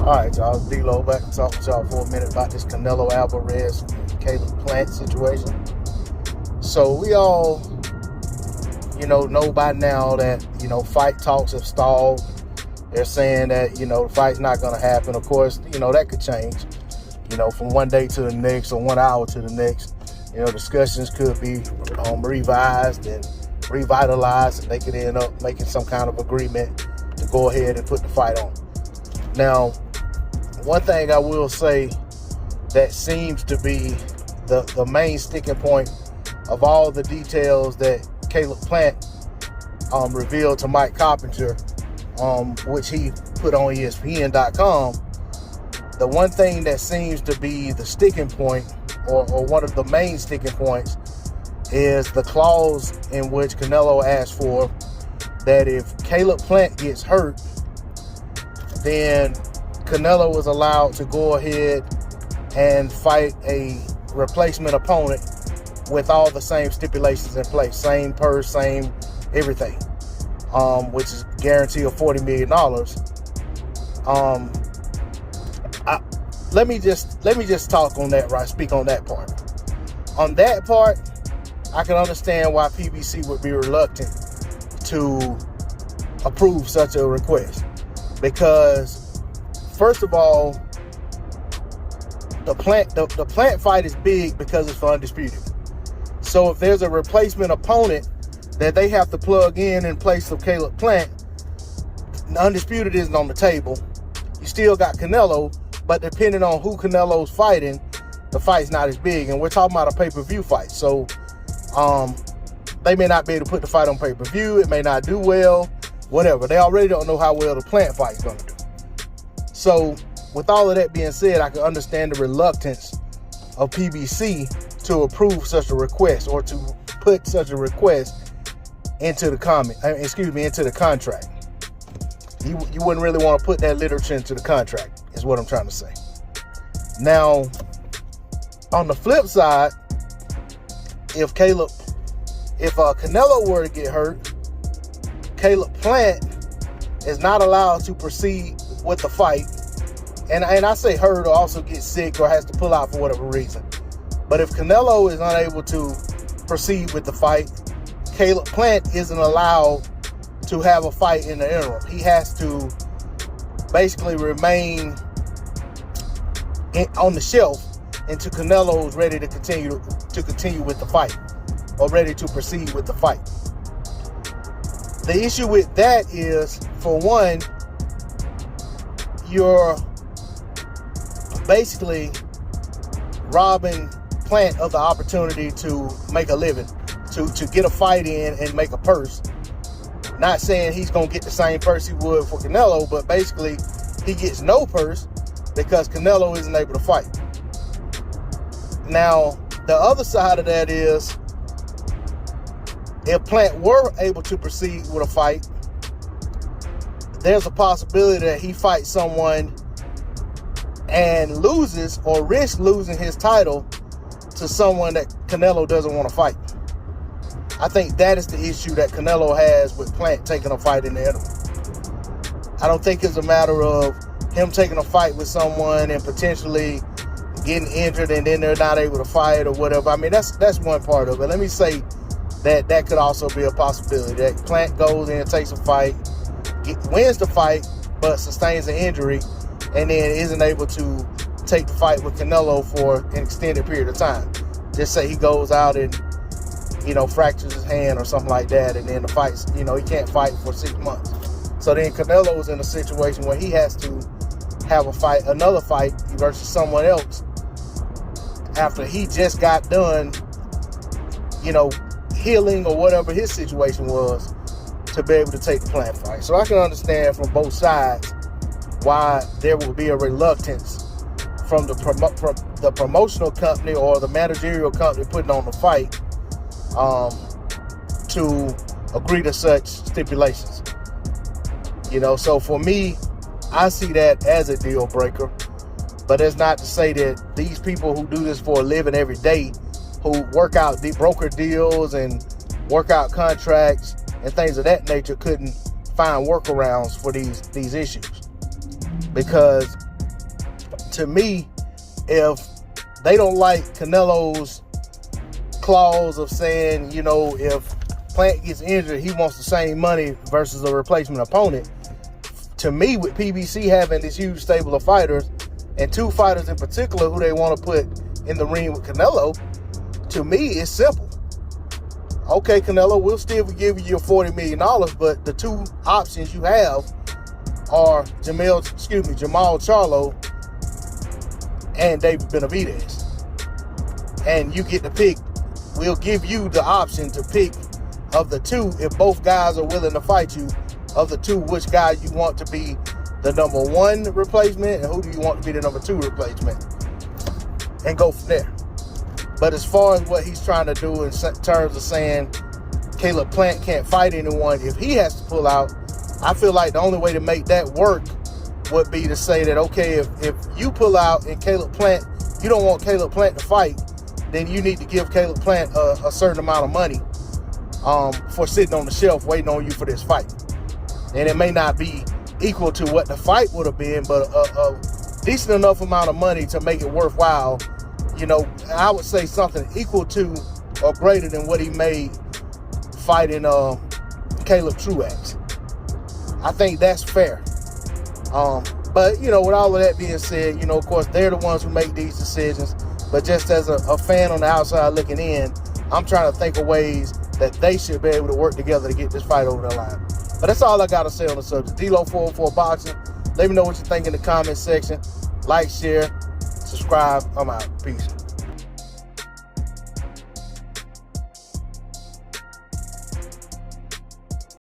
All right, y'all. D-Lo back to talk with y'all for a minute about this Canelo Alvarez, Caleb Plant situation. So we all, know by now that, fight talks have stalled. They're saying that, the fight's not going to happen. Of course, that could change, from one day to the next or 1 hour to the next. Discussions could be revised and revitalized, and they could end up making some kind of agreement to go ahead and put the fight on. Now, one thing I will say that seems to be the main sticking point of all the details that Caleb Plant revealed to Mike Carpenter, which he put on ESPN.com, the one thing that seems to be the sticking point, or one of the main sticking points, is the clause in which Canelo asked for that if Caleb Plant gets hurt, then Canelo was allowed to go ahead and fight a replacement opponent with all the same stipulations in place, same purse, same everything, which is a guarantee of $40 million. Let me just talk on that, right? Speak on that part. On that part, I can understand why PBC would be reluctant to approve such a request, because first of all, the Plant fight is big because it's for Undisputed. So if there's a replacement opponent that they have to plug in place of Caleb Plant, Undisputed isn't on the table. You still got Canelo, but depending on who Canelo's fighting, the fight's not as big. And we're talking about a pay-per-view fight. So they may not be able to put the fight on pay-per-view. It may not do well, whatever. They already don't know how well the Plant fight's going to do. So with all of that being said, I can understand the reluctance of PBC to approve such a request, or to put such a request into the contract. You wouldn't really want to put that literature into the contract, is what I'm trying to say. Now, on the flip side, if Canelo were to get hurt, Caleb Plant is not allowed to proceed with the fight. And I say hurt, or also get sick, or has to pull out for whatever reason. But if Canelo is unable to proceed with the fight, Caleb Plant isn't allowed to have a fight in the interim. He has to basically remain on the shelf until Canelo is ready to continue with the fight, or ready to proceed with the fight. The issue with that is, for one, you're basically robbing Plant of the opportunity to make a living, to get a fight in and make a purse. Not saying he's going to get the same purse he would for Canelo, but basically he gets no purse because Canelo isn't able to fight. Now, the other side of that is, if Plant were able to proceed with a fight, there's a possibility that he fights someone and loses, or risks losing his title to someone that Canelo doesn't want to fight. I think that is the issue that Canelo has with Plant taking a fight in the interim. I don't think it's a matter of him taking a fight with someone and potentially getting injured and then they're not able to fight or whatever. I mean, that's one part of it. Let me say that could also be a possibility, that Plant goes in and takes a fight, wins the fight, but sustains an injury, and then isn't able to take the fight with Canelo for an extended period of time. Just say he goes out and, fractures his hand or something like that, and then the fight's, he can't fight for 6 months. So then Canelo's in a situation where he has to have another fight versus someone else after he just got done, healing or whatever his situation was, to be able to take the Plant fight. So I can understand from both sides why there will be a reluctance from the promotional company or the managerial company putting on the fight to agree to such stipulations. So for me, I see that as a deal breaker. But that's not to say that these people who do this for a living every day, who work out the broker deals and work out contracts and things of that nature, couldn't find workarounds for these issues. Because to me, if they don't like Canelo's clause of saying, you know, if Plant gets injured, he wants the same money versus a replacement opponent. To me, with PBC having this huge stable of fighters, and 2 fighters in particular who they want to put in the ring with Canelo, to me, it's simple. Okay, Canelo, we'll still give you your $40 million, but the 2 options you have are Jamal Charlo and David Benavidez. And you get to pick. We'll give you the option to pick of the 2, if both guys are willing to fight you, of the 2, which guy you want to be the number 1 replacement and who do you want to be the number 2 replacement, and go from there. But as far as what he's trying to do in terms of saying Caleb Plant can't fight anyone if he has to pull out, I feel like the only way to make that work would be to say that, okay, if you pull out and Caleb Plant, you don't want Caleb Plant to fight, then you need to give Caleb Plant a certain amount of money for sitting on the shelf waiting on you for this fight. And it may not be equal to what the fight would have been, but a decent enough amount of money to make it worthwhile. You know, I would say something equal to or greater than what he made fighting Caleb Truax. I think that's fair. But, you know, with all of that being said, you know, of course, they're the ones who make these decisions. But just as a fan on the outside looking in, I'm trying to think of ways that they should be able to work together to get this fight over the line. But that's all I got to say on the subject. D-Lo 404 Boxing. Let me know what you think in the comment section. Like, share, subscribe. I'm out. Peace.